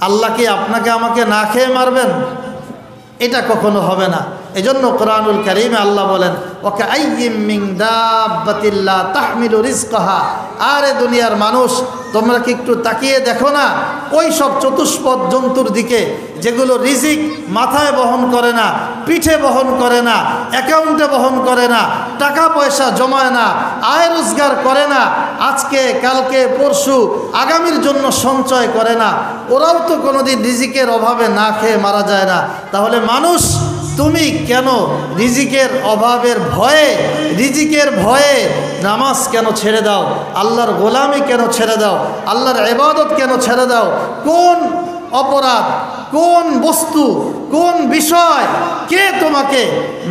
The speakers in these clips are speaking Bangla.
আল্লাহ কি আপনাকে আমাকে না খেয়ে মারবেন? এটা কখনো হবে না। এজন্য কোরআনুল কারীমে আল্লাহ বলেন, ওয়াকাআইয়্যিম মিন দাব্বাতিন লা তাহমিলু রিজকাহা। আরে দুনিয়ার মানুষ, তোমরা কি একটু তাকিয়ে দেখো না ওই সব চতুষ্পদ জন্তুর দিকে যেগুলো রিজিক মাথায় বহন করে না, পিঠে বহন করে না, অ্যাকাউন্টে বহন করে না, টাকা পয়সা জমায় না, আয় রোজগার করে না, আজকে কালকে পরশু আগামীর জন্য সঞ্চয় করে না, ওরাও তো কোনোদিন রিজিকের অভাবে না খেয়ে মারা যায় না। তাহলে মানুষ, তুমি কেন রিজিকের অভাবের ভয়ে, রিজিকের ভয়ে নামাজ কেন ছেড়ে দাও? আল্লাহর গোলামি কেন ছেড়ে দাও? আল্লাহর ইবাদত কেন ছেড়ে দাও? কোন অপরাধ, কোন বস্তু, কোন বিষয়, কে তোমাকে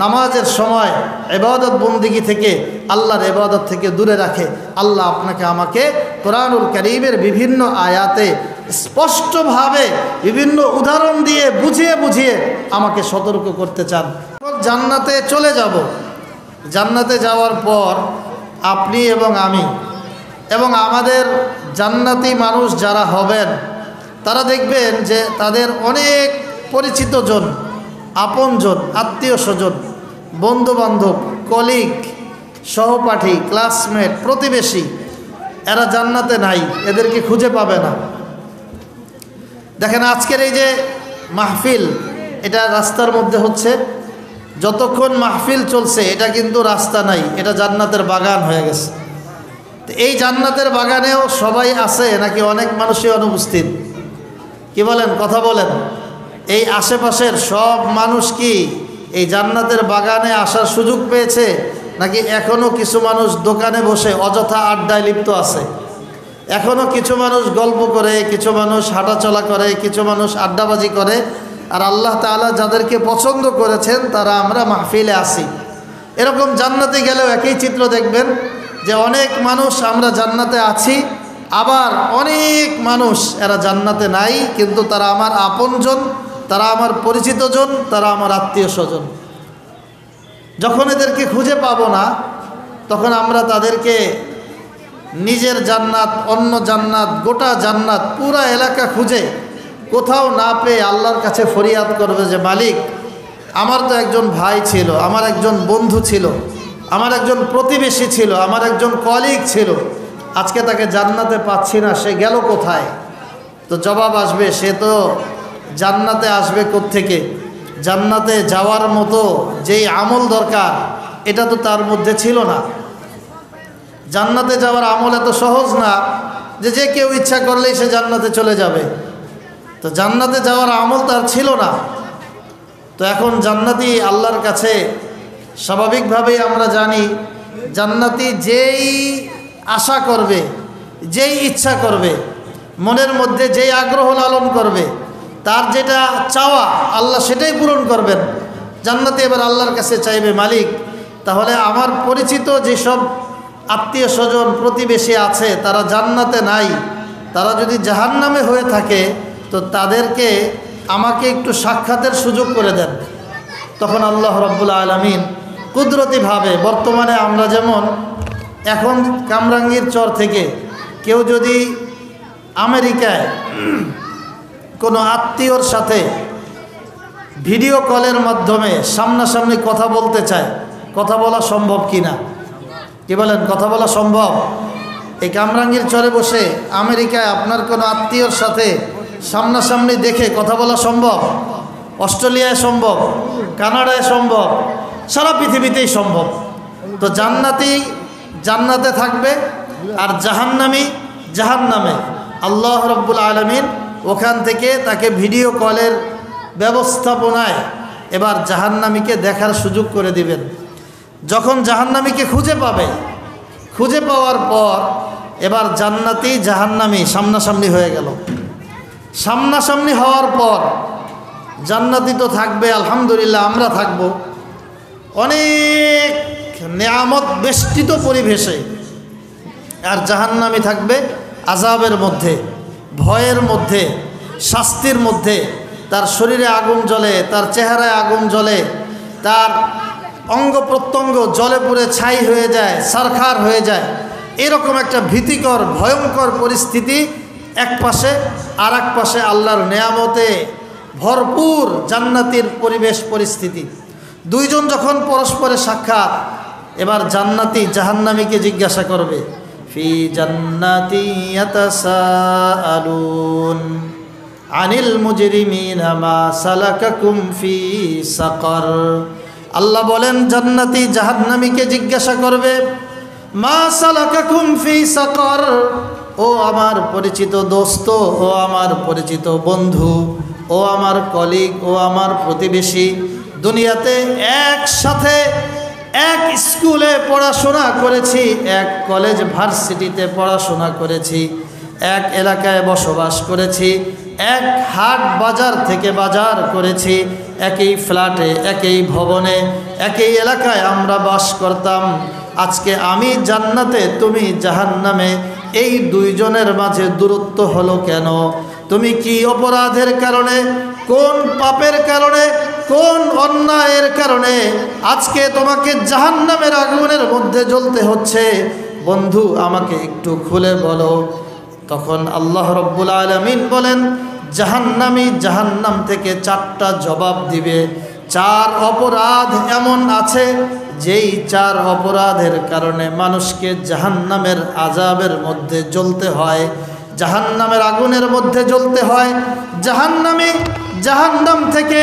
নামাজের সময় ইবাদত বন্দিগি থেকে, আল্লাহর ইবাদত থেকে দূরে রাখে? আল্লাহ আপনাকে আমাকে কোরআনুল কারীমের বিভিন্ন আয়াতে স্পষ্টভাবে বিভিন্ন উদাহরণ দিয়ে বুঝিয়ে বুঝিয়ে আমাকে সতর্ক করতে চান। জান্নাতে চলে যাব, জান্নাতে যাওয়ার পর আপনি এবং আমি এবং আমাদের জান্নাতি মানুষ যারা হবেন, তারা দেখবেন যে তাদের অনেক পরিচিত জন, আপনজন, আত্মীয় স্বজন, বন্ধুবান্ধব, কলিগ, সহপাঠী, ক্লাসমেট, প্রতিবেশী, এরা জান্নাতে নাই, এদেরকে খুঁজে পাবে না। দেখেন আজকের এই যে মাহফিল, এটা রাস্তার মধ্যে হচ্ছে, যতক্ষণ মাহফিল চলছে এটা কিন্তু রাস্তা নাই, এটা জান্নাতের বাগান হয়ে গেছে। তো এই জান্নাতের বাগানেও সবাই আছে নাকি অনেক মানুষই অনুপস্থিত? কি বলেন, কথা বলেন। এই আশেপাশের সব মানুষ কি এই জান্নাতের বাগানে আসার সুযোগ পেয়েছে, নাকি এখনও কিছু মানুষ দোকানে বসে অযথা আড্ডায় লিপ্ত আছে? এখনও কিছু মানুষ গল্প করে, কিছু মানুষ হাঁটাচলা করে, কিছু মানুষ আড্ডাবাজি করে। আর আল্লাহ তাআলা যাদেরকে পছন্দ করেছেন তারা আমরা মাহফিলে আসি। এরকম জান্নাতে গেলেও একই চিত্র দেখবেন যে অনেক মানুষ আমরা জান্নাতে আছি, আবার অনেক মানুষ এরা জান্নাতে নাই, কিন্তু তারা আমার আপনজন, তারা আমার পরিচিতজন, তারা আমার আত্মীয় স্বজন। যখন এদেরকে খুঁজে পাবো না, তখন আমরা তাদেরকে নিজের জান্নাত, অন্য জান্নাত, গোটা জান্নাত, পুরা এলাকা খুঁজে কোথাও না পেয়ে আল্লাহর কাছে ফরিয়াদ করবে যে মালিক, আমার তো একজন ভাই ছিল, আমার একজন বন্ধু ছিল, আমার একজন প্রতিবেশী ছিল, আমার একজন কলিগ ছিল, আজকে তাকে জান্নাতে পাচ্ছি না, সে গেল কোথায়? তো জবাব আসবে, সে তো জান্নাতে আসবে কোত্থেকে? জান্নাতে যাওয়ার মতো যেই আমল দরকার এটা তো তার মধ্যে ছিল না। জান্নাতে যাওয়ার আমল এত সহজ না যে যে কেউ ইচ্ছা করলেই সে জান্নাতে চলে যাবে। তো জান্নাতে যাওয়ার আমল তার ছিল না। তো এখন জান্নাতি আল্লাহর কাছে স্বাভাবিকভাবেই আমরা জানি, জান্নাতি যেই আশা করবে, যেই ইচ্ছা করবে, মনের মধ্যে যেই আগ্রহ লালন করবে, তার যেটা চাওয়া আল্লাহ সেটাই পূরণ করবেন। জান্নাতি এবার আল্লাহর কাছে চাইবে, মালিক তাহলে আমার পরিচিত যেসব আত্মীয় স্বজন, প্রতিবেশী আছে তারা জান্নাতে নাই, তারা যদি জাহান্নামে হয়ে থাকে তো তাদেরকে আমাকে একটু সাক্ষাতের সুযোগ করে দেন। তখন আল্লাহ রাব্বুল আলামিন কুদরতিভাবে, বর্তমানে আমরা যেমন এখন কামরাঙ্গীর চর থেকে কেউ যদি আমেরিকায় কোনো আত্মীয়র সাথে ভিডিও কলের মাধ্যমে সামনাসামনি কথা বলতে চায়, কথা বলা সম্ভব কি না? কি বলেন, কথা বলা সম্ভব? এই কামরাঙ্গীর চরে বসে আমেরিকায় আপনার কোনো আত্মীয়র সাথে সামনাসামনি দেখে কথা বলা সম্ভব? অস্ট্রেলিয়ায় সম্ভব, কানাডায় সম্ভব, সারা পৃথিবীতেই সম্ভব। তো জান্নাতি জান্নাতে থাকবে আর জাহান্নামী জাহান্নামে। আল্লাহ রাব্বুল আলামিন ওখান থেকে তাকে ভিডিও কলের ব্যবস্থাপনায় এবার জাহান্নামীকে দেখার সুযোগ করে দিবেন। যখন জাহান্নামীকে খুঁজে পাবে, খুঁজে পাওয়ার পর এবার জান্নাতি জাহান্নামী সামনাসামনি হয়ে গেল। সামনাসামনি হওয়ার পর জান্নাতি তো থাকবে, আলহামদুলিল্লাহ আমরা থাকব অনেক নেয়ামত বেষ্টিত পরিবেশে, আর জাহান্নামী থাকবে আযাবের মধ্যে, ভয়ের মধ্যে, শাস্তির মধ্যে। তার শরীরে আগুন জ্বলে, তার চেহারায় আগুন জ্বলে, তার অঙ্গ প্রত্যঙ্গ জলে পুড়ে ছাই হয়ে যায়, ছারখার হয়ে যায়। এরকম একটা ভীতিকর ভয়ঙ্কর পরিস্থিতি এক পাশে, আর এক পাশে আল্লাহর নেয়ামতে ভরপুর জান্নাতের পরিবেশ পরিস্থিতি। দুইজন যখন পরস্পরের সাক্ষাৎ, এবার জান্নাতি জাহান্নামীকে জিজ্ঞাসা করবে, ফি জান্নাতি ইয়াতাসাআলুন আনিল মুজরিমিনা মা সালাকাকুম ফি সাকার। আল্লাহ বলেন জান্নাতি জাহান্নামীকে জিজ্ঞাসা করবে, মা সালাকাকুম ফি সাকার, ও আমার পরিচিত দোস্ত, ও আমার পরিচিত বন্ধু, ও আমার কলিগ, ও আমার প্রতিবেশী, দুনিয়াতে একসাথে এক স্কুলে পড়াশোনা করেছি, এক কলেজ ভার্সিটিতে পড়াশোনা করেছি, এক এলাকায় বসবাস করেছি, এক হাট বাজার থেকে বাজার করেছি, একই ফ্ল্যাটে, একই ভবনে, একই এলাকায় আমরা বাস করতাম। আজকে আমি জান্নাতে, তুমি জাহান্নামে, এই দুইজনের মাঝে দূরত্ব হলো কেন? তুমি কি অপরাধের কারণে, কোন পাপের কারণে, কোন অন্যায়ের কারণে আজকে তোমাকে জাহান্নামের আগুনের মধ্যে জ্বলতে হচ্ছে? বন্ধু, আমাকে একটু খুলে বলো। তখন আল্লাহ রব্বুল আলামিন বলেন, জাহান্নামী জাহান্নাম থেকে 4টা জবাব দিবে। 4 অপরাধ এমন আছে যেই 4 অপরাধের কারণে মানুষকে জাহান্নামের আযাবের মধ্যে জ্বলতে হয়, জাহান্নামের আগুনের মধ্যে জ্বলতে হয়। জাহান্নামী জাহান্নাম থেকে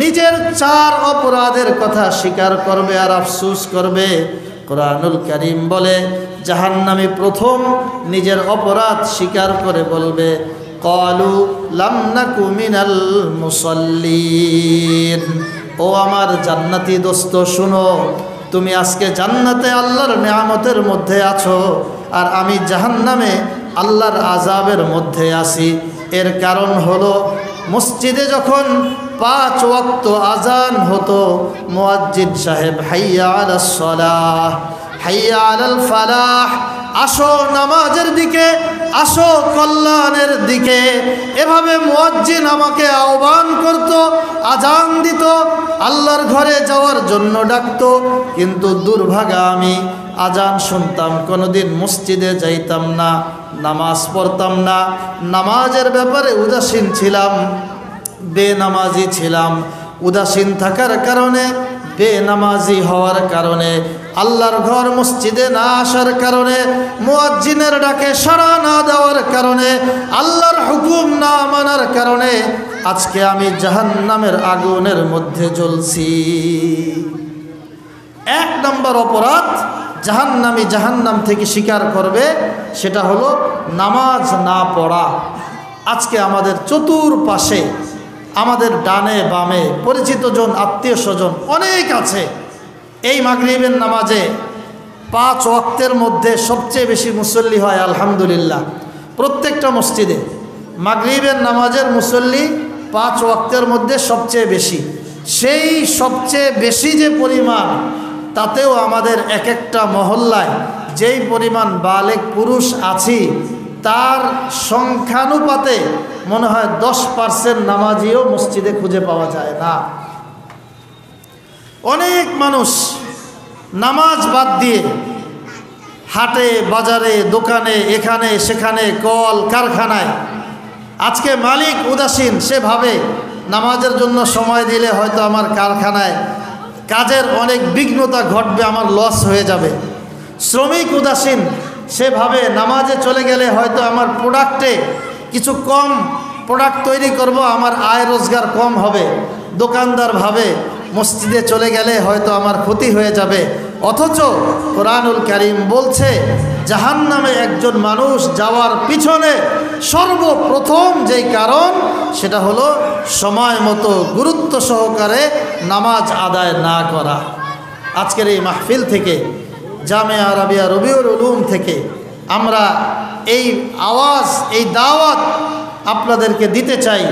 নিজের 4 অপরাধের কথা স্বীকার করবে আর আফসোস করবে। কোরআনুল কারীম বলে, জাহান্নামী প্রথম নিজের অপরাধ স্বীকার করে বলবে, ক্বালু লাম নাকু মিনাল মুসাল্লিন। ও আমার জান্নাতি দোস্ত, শুনো, তুমি আজকে জান্নাতে আল্লাহর নেয়ামতের মধ্যে আছো, আর আমি জাহান্নামে আল্লাহর আযাবের মধ্যে আছি। এর কারণ হলো, মসজিদে যখন 5 ওয়াক্ত আজান হতো, মুয়াজ্জিন সাহেব হাইয়া আলাস সালাহ, হাইয়া আলাল ফালাহ, আসো নামাজের দিকে, আসো কল্যাণের দিকে, এভাবে মুয়াজ্জিন আমাকে আহ্বান করত, আজান দিত, আল্লাহর ঘরে যাওয়ার জন্য ডাকতো। কিন্তু দুর্ভাগা আমি আজান শুনতাম, কোনোদিন মসজিদে যাইতাম না, নামাজ পড়তাম না, নামাজের ব্যাপারে উদাসীন ছিলাম, বেনামাজি ছিলাম। উদাসীন থাকার কারণে, বেনামাজি হওয়ার কারণে, আল্লাহর ঘর মসজিদে না আসার কারণে, মুয়াজ্জিনের ডাকে সাড়া না দেওয়ার কারণে, আল্লাহর হুকুম না মানার কারণে আজকে আমি জাহান্নামের আগুনের মধ্যে জ্বলছি। 1 নম্বর অপরাধ জাহান্নামী জাহান্নাম থেকে স্বীকার করবে, সেটা হলো নামাজ না পড়া। আজকে আমাদের চতুর্পাশে, আমাদের ডানে বামে পরিচিত জন, আত্মীয় স্বজন অনেক আছে। এই মাগরিবের নামাজে 5 ওয়াক্তের মধ্যে সবচেয়ে বেশি মুসল্লি হয় আলহামদুলিল্লাহ। প্রত্যেকটা মসজিদে মাগরিবের নামাজের মুসল্লি 5 ওয়াক্তের মধ্যে সবচেয়ে বেশি। সেই সবচেয়ে বেশি যে পরিমাণ, তাতেও আমাদের এক একটা মহল্লায় যেই পরিমাণ বালেগ পুরুষ আছি, তার সংখ্যানুপাতে মনে হয় 10% নামাজিও মসজিদে খুঁজে পাওয়া যায় না। অনেক মানুষ নামাজ বাদ দিয়ে হাটে বাজারে, দোকানে, এখানে সেখানে, কল কারখানায়। আজকে মালিক উদাসীন, সে ভাবে নামাজের জন্য সময় দিলে হয়তো আমার কারখানায় কাজের অনেক বিঘ্নতা ঘটবে, আমার লস হয়ে যাবে। শ্রমিক উদাসীন, সে ভাবে নামাজে চলে গেলে হয়তো আমার প্রোডাক্টে কিছু কম প্রোডাক্ট তৈরি করব, আমার আয় রোজগার কম হবে। দোকানদার ভাবে মসজিদে চলে গেলে হয়তো আমার ক্ষতি হয়ে যাবে। অথচ কোরআনুল কারীম বলছে, জাহান্নামে একজন মানুষ যাওয়ার পিছনে সর্বপ্রথম যেই কারণ, সেটা হলো সময় মতো গুরুত্ব সহকারে নামাজ আদায় না করা। আজকের এই মাহফিল থেকে, জামিয়া আরাবিয়া রবিউল উলুম থেকে আমরা এই আওয়াজ, এই দাওয়াত আপনাদেরকে দিতে চাই।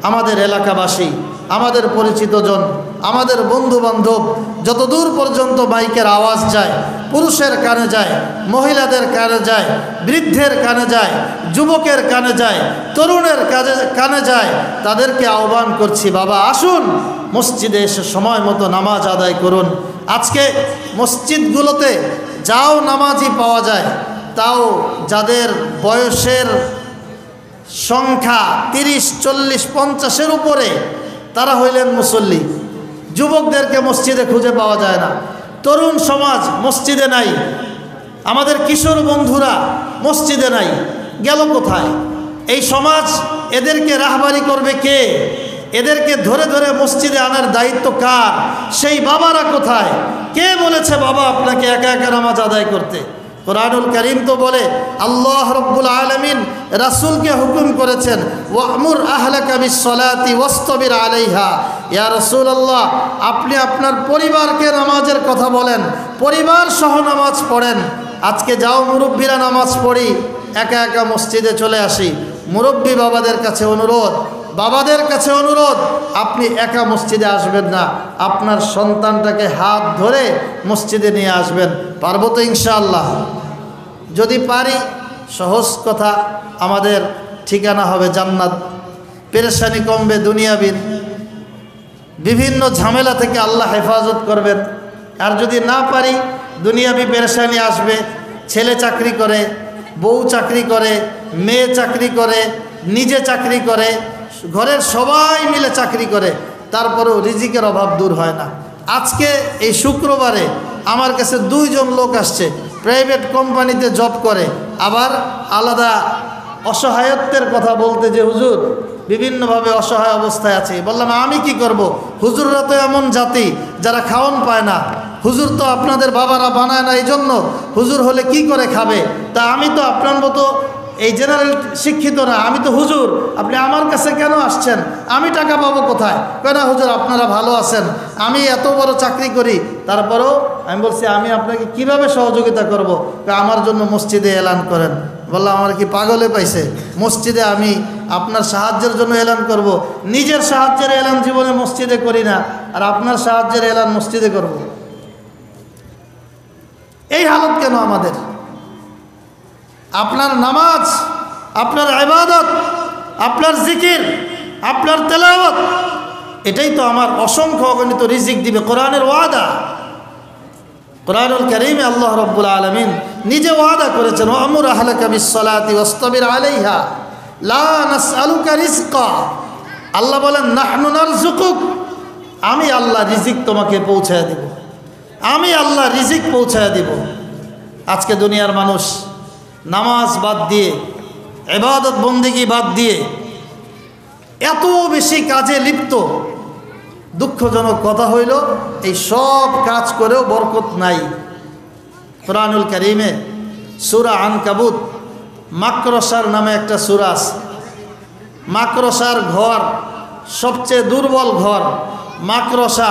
আমাদের এলাকাবাসী, আমাদের পরিচিতজন, আমাদের বন্ধুবান্ধব, যতদূর পর্যন্ত মাইকের আওয়াজ যায়, পুরুষের কানে যায়, মহিলাদের কানে যায়, বৃদ্ধের কানে যায়, যুবকের কানে যায়, তরুণের কানে যায়, তাদেরকে আহ্বান করছি, বাবা আসুন মসজিদে এসে সময় মতো নামাজ আদায় করুন। আজকে মসজিদগুলোতে যাও নামাজি পাওয়া যায়, তাও যাদের বয়সের সংখ্যা 30-40-50-এর উপরে তারা হইলেন মুসল্লি। যুবকদেরকে মসজিদে খুঁজে পাওয়া যায় না, তরুণ সমাজ মসজিদে নাই, আমাদের কিশোর বন্ধুরা মসজিদে নাই, গেল কোথায়? এই সমাজ এদেরকে রাহবারি করবে কে? এদেরকে ধরে ধরে মসজিদে আনার দায়িত্ব কার? সেই বাবারা কোথায়? কে বলেছে বাবা আপনাকে একা একা নামাজ আদায় করতে? কোরআনুল কারীম তো বলে, আল্লাহ রাব্বুল আলামিন রাসূলকে হুকুম করেছেন, ওয়া'মুর আহলাকা বিস-সালাতি ওয়াসতাবির আলাইহা। ইয়া রাসূলুল্লাহ, আপনি আপনার পরিবারকে নামাজের কথা বলেন, পরিবার সহ নামাজ পড়েন। আজকে যাও মুরব্বীরা নামাজ পড়ি, একা একা মসজিদে চলে আসি। মুরব্বী বাবাদের কাছে অনুরোধ, বাবাদের কাছে অনুরোধ, আপনি একা মসজিদে আসবেন না, আপনার সন্তানটাকে হাত ধরে মসজিদে নিয়ে আসবেন। পারবো তো ইনশাআল্লাহ? যদি পারি, সহজ কথা, আমাদের ঠিকানা হবে জান্নাত, পেরেশানি কমবে, দুনিয়াবিন বিভিন্ন ঝামেলা থেকে আল্লাহ হেফাজত করবেন। আর যদি না পারি, দুনিয়াবি পেরেশানি আসবে। ছেলে চাকরি করে, বউ চাকরি করে, মেয়ে চাকরি করে, নিজে চাকরি করে, ঘরের সবাই মিলে চাকরি করে, তারপরেও রিজিকের অভাব দূর হয় না। আজকে এই শুক্রবারে আমার কাছে 2 জন লোক আসছে, প্রাইভেট কোম্পানিতে জব করে, আবার আলাদা অসহায়ত্বের কথা বলতে, যে হুজুর বিভিন্নভাবে অসহায় অবস্থায় আছে। বললাম আমি কি করব? হুজুররা তো এমন জাতি যারা খাওন পায় না, হুজুর তো আপনাদের বাবারা বানায় না, এই জন্য হুজুর হলে কি করে খাবে? তা আমি তো আপনার মতো এই জেনারেল শিক্ষিত না, আমি তো হুজুর, আপনি আমার কাছে কেন আসছেন? আমি টাকা পাবো কোথায়? কেন হুজুর আপনারা ভালো আছেন, আমি এত বড় চাকরি করি, তারপরেও আমি বলছি আমি আপনাকে কিভাবে সহযোগিতা করব? আমার জন্য মসজিদে এলান করেন। বললাম আমার কি পাগলে পাইছে? মসজিদে আমি আপনার সাহায্যের জন্য এলান করব? নিজের সাহায্যের এলান জীবনে মসজিদে করি না, আর আপনার সাহায্যের এলান মসজিদে করব? এই হালত কেন আমাদের? আপনার নামাজ, আপনার ইবাদত, আপনার জিকির, আপনার তেলাওয়াত, এটাই তো আমার অসংখ্য অগণিত রিজিক দিবে। কোরআনের ওয়াদা, কোরআনুল কারীমে আল্লাহ রাব্বুল আলামিন নিজে ওয়াদা করেছেন, ওয়া'মুর আহলাকা বিস-সালাতি ওয়াসতাবির আলাইহা লা নাসআলুকা রিজকা। আল্লাহ বলেন নাহনু নারযুকুক, আমি আল্লাহ রিজিক তোমাকে পৌঁছায় দিব, আমি আল্লাহ রিজিক পৌঁছায় দিব। আজকে দুনিয়ার মানুষ নামাজ বাদ দিয়ে, ইবাদত বন্দেগী বাদ দিয়ে এত বেশি কাজে লিপ্ত। দুঃখজনক কথা হইল, এই সব কাজ করেও বরকত নাই। কোরআনুল কারীমে সূরা আনকাবুত মাকড়সার নামে একটা সূরা আছে। মাকড়সার ঘর সবচেয়ে দুর্বল ঘর, মাকড়সা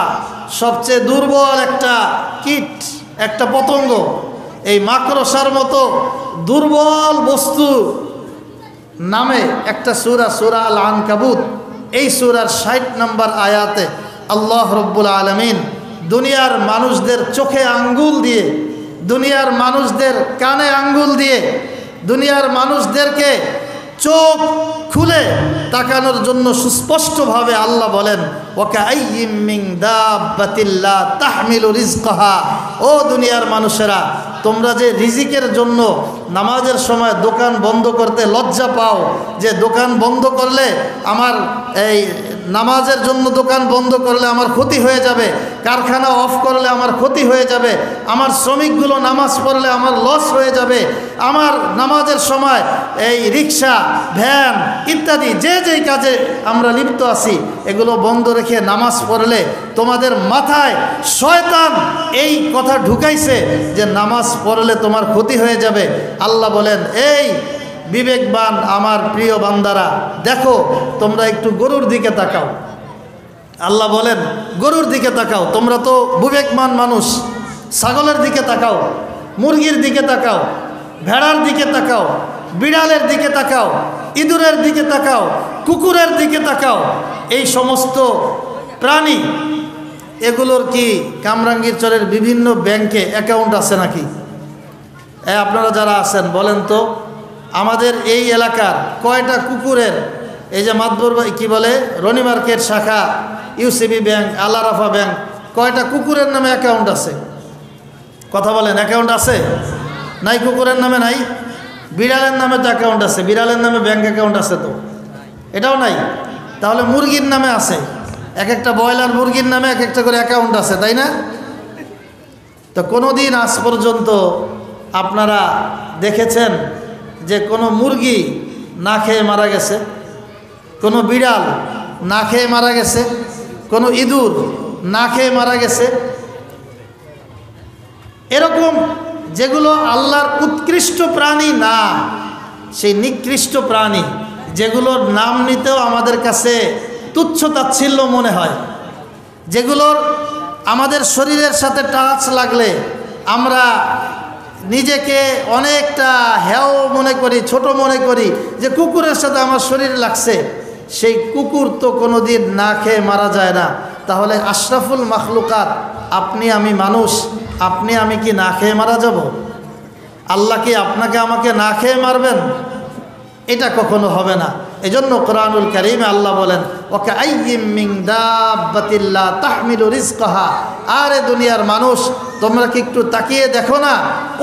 সবচেয়ে দুর্বল একটা কীট, একটা পতঙ্গ। এই মাকড়সার মতো দুর্বল বস্তু নামে একটা সূরা, সূরা আল আনকাবুত। এই সূরার 60 নম্বর আয়াতে আল্লাহ রাব্বুল আলামিন দুনিয়ার মানুষদের চোখে আঙ্গুল দিয়ে, দুনিয়ার মানুষদের কানে আঙ্গুল দিয়ে, দুনিয়ার মানুষদেরকে চোখ খুলে তাকানোর জন্য সুস্পষ্টভাবে আল্লাহ বলেন, ওয়াকাআইয়িম মিন দাব্বাতিন লা তাহমিলু রিজকাহা। ও দুনিয়ার মানুষেরা, তোমরা যে রিজিকের জন্য নামাজের সময় দোকান বন্ধ করতে লজ্জা পাও, যে দোকান বন্ধ করলে আমার এই নামাজের জন্য দোকান বন্ধ করলে আমার ক্ষতি হয়ে যাবে, কারখানা অফ করলে আমার ক্ষতি হয়ে যাবে, আমার শ্রমিকগুলো নামাজ পড়লে আমার লস হয়ে যাবে, আমার নামাজের সময় এই রিক্সা, ভ্যান ইত্যাদি যে যেই কাজে আমরা লিপ্ত আছি, এগুলো বন্ধ রেখে নামাজ পড়লে তোমাদের মাথায় শয়তান এই কথা ঢুকাইছে যে নামাজ পড়লে তোমার ক্ষতি হয়ে যাবে। আল্লাহ বলেন, এই বিবেকবান আমার প্রিয় বান্দারা, দেখো তোমরা একটু গরুর দিকে তাকাও। আল্লাহ বলেন গরুর দিকে তাকাও, তোমরা তো বিবেকবান মানুষ। ছাগলের দিকে তাকাও, মুরগির দিকে তাকাও, ভেড়ার দিকে তাকাও, বিড়ালের দিকে তাকাও, ইঁদুরের দিকে তাকাও, কুকুরের দিকে তাকাও। এই সমস্ত প্রাণী, এগুলোর কি কামরাঙ্গীর চরের বিভিন্ন ব্যাংকে অ্যাকাউন্ট আছে নাকি? আপনারা যারা আছেন বলেন তো, আমাদের এই এলাকার কয়টা কুকুরের, এই যে মাদবর কি বলে রনি মার্কেট শাখা, ইউসিবি ব্যাংক, আল আরাফা ব্যাংক, কয়টা কুকুরের নামে অ্যাকাউন্ট আছে? কথা বলেন, অ্যাকাউন্ট আছে নাই? কুকুরের নামে নাই? বিড়ালের নামে তো অ্যাকাউন্ট আছে, বিড়ালের নামে ব্যাংক অ্যাকাউন্ট আছে, তো এটাও নাই। তাহলে মুরগির নামে আছে, এক একটা ব্রয়লার মুরগির নামে এক একটা করে অ্যাকাউন্ট আছে, তাই না? তো কোনো দিন আজ পর্যন্ত আপনারা দেখেছেন যে কোনো মুরগি না খেয়ে মারা গেছে, কোনো বিড়াল না খেয়ে মারা গেছে, কোনো ইঁদুর না খেয়ে মারা গেছে? এরকম যেগুলো আল্লাহর উৎকৃষ্ট প্রাণী না, সেই নিকৃষ্ট প্রাণী যেগুলোর নাম নিতেও আমাদের কাছে তুচ্ছ তাচ্ছিল্য মনে হয়, যেগুলোর আমাদের শরীরের সাথে টাচ লাগলে আমরা নিজেকে অনেকটা হেয় মনে করি, ছোট মনে করি, যে কুকুরের সাথে আমার শরীর লাগছে, সেই কুকুর তো কোনো দিন না খেয়ে মারা যায় না। তাহলে আশরাফুল মাখলুকাত আপনি আমি মানুষ, আপনি আমি কি না খেয়ে মারা যাব? আল্লাহ কি আপনাকে আমাকে না খেয়ে মারবেন? এটা কখনো হবে না। এজন্য কোরআনুল কারীমে আল্লাহ বলেন, ওয়াকাআইয়্যিম মিন দাব্বাতিন লা তাহমিলু রিজকাহা, আরে দুনিয়ার মানুষ তোমরা কি একটু তাকিয়ে দেখো না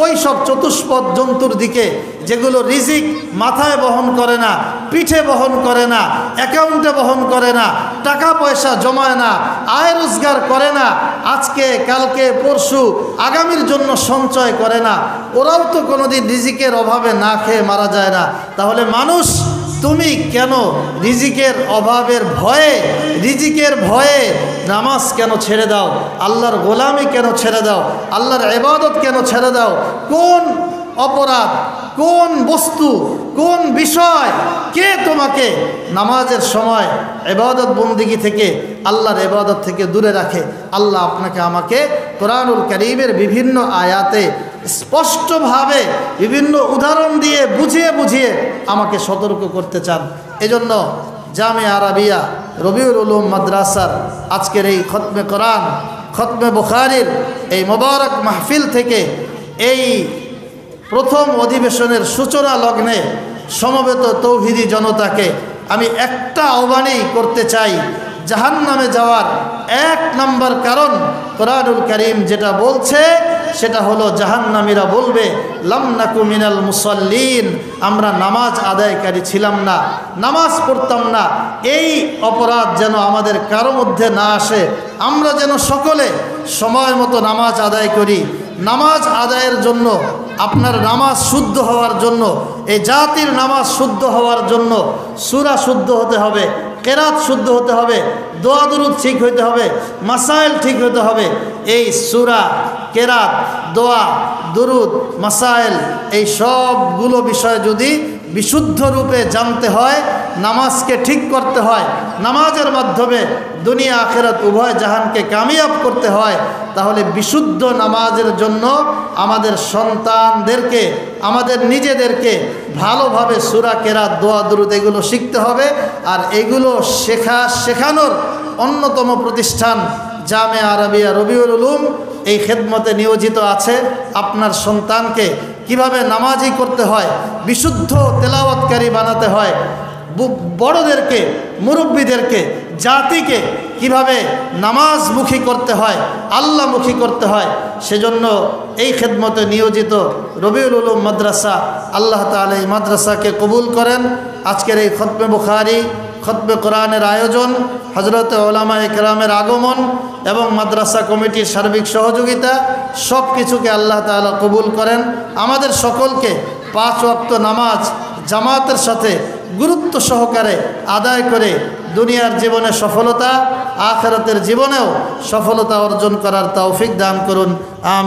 ওই সব চতুষ্পদ জন্তুর দিকে যেগুলো রিজিক মাথায় বহন করে না, পিঠে বহন করে না, অ্যাকাউন্টে বহন করে না, টাকা পয়সা জমায় না, আয় রোজগার করে না, আজকে কালকে পরশু আগামীর জন্য সঞ্চয় করে না, ওরাও তো কোনোদিন রিজিকের অভাবে না খেয়ে মারা যায় না। তাহলে মানুষ তুমি কেন রিজিকের অভাবের ভয়ে, রিজিকের ভয়ে নামাজ কেন ছেড়ে দাও? আল্লাহর গোলামি কেন ছেড়ে দাও? আল্লাহর ইবাদত কেন ছেড়ে দাও? কোন অপরাধ, কোন বস্তু, কোন বিষয় কে তোমাকে নামাজের সময় ইবাদত বন্দিগি থেকে, আল্লাহর ইবাদত থেকে দূরে রাখে? আল্লাহ আপনাকে আমাকে কোরআনুল কারীমের বিভিন্ন আয়াতে স্পষ্টভাবে বিভিন্ন উদাহরণ দিয়ে বুঝিয়ে বুঝিয়ে আমাকে সতর্ক করতে চান। এজন্য জামিয়া আরাবিয়া রবিউল উলুম মাদ্রাসার আজকের এই খতমে কোরআন, খতমে বুখারীর এই মোবারক মাহফিল থেকে এই প্রথম অধিবেশনের সূচনা লগ্নে সমবেত তৌহিদি জনতাকে আমি একটা আহ্বানই করতে চাই। জাহান্নামে যাওয়ার এক নম্বর কারণ কোরআনুল কারীম যেটা বলছে সেটা হলো জাহান্নামীরা বলবে লাম নাকু মিনাল মুসাল্লিন, আমরা নামাজ আদায়কারী ছিলাম না, নামাজ পড়তাম না। এই অপরাধ যেন আমাদের কারো মধ্যে না আসে, আমরা যেন সকলে সময় মতো নামাজ আদায় করি। নামাজ আদায়ের জন্য, আপনার নামাজ শুদ্ধ হওয়ার জন্য, এই জাতির নামাজ শুদ্ধ হওয়ার জন্য সূরা শুদ্ধ হতে হবে, কেরাত শুদ্ধ হতে হবে, দোয়া দুরুদ ঠিক হইতে হবে, মাসাইল ঠিক হতে হবে। এই সূরা, কেরাত, দোয়া, দুরুদ, মাসাইল এই সবগুলো বিষয় যদি বিশুদ্ধ রূপে জানতে হয়, নামাজকে ঠিক করতে হয়, নামাজের মাধ্যমে দুনিয়া আখিরাত উভয় জাহানকে কামিয়াব করতে হয়, তাহলে বিশুদ্ধ নামাজের জন্য আমাদের সন্তানদেরকে, আমাদের নিজেদেরকে ভালোভাবে সূরা, কেরাত, দোয়া, দুরুদ এগুলো শিখতে হবে। আর এগুলো শেখানোর অন্যতম প্রতিষ্ঠান জামিয়া আরাবিয়া রবিউল উলুম এই খেদমতে নিয়োজিত আছে। আপনার সন্তানকে কিভাবে নামাজি করতে হয়, বিশুদ্ধ তেলাওয়াতকারী বানাতে হয়, বড়দেরকে, মুরব্বীদেরকে, জাতিকে কিভাবে নামাজমুখী করতে হয়, আল্লাহমুখী করতে হয়, সেজন্য এই খেদমতে নিয়োজিত রবিউল উলুম মাদ্রাসা, আল্লাহ তাআলা এই মাদ্রাসাকে কবুল করেন। আজকের এই খতমে বুখারী, খতমে কোরআনের আয়োজন, হযরতে উলামায়ে কেরামের আগমন এবং মাদ্রাসা কমিটির সার্বিক সহযোগিতা সব কিছুকে আল্লাহ তাআলা কবুল করেন। আমাদের সকলকে 5 ওয়াক্ত নামাজ জামাতের সাথে গুরুত্ব সহকারে আদায় করে দুনিয়ার জীবনে সফলতা, আখিরাতের জীবনেও সফলতা অর্জন করার তৌফিক দান করুন। আমিন।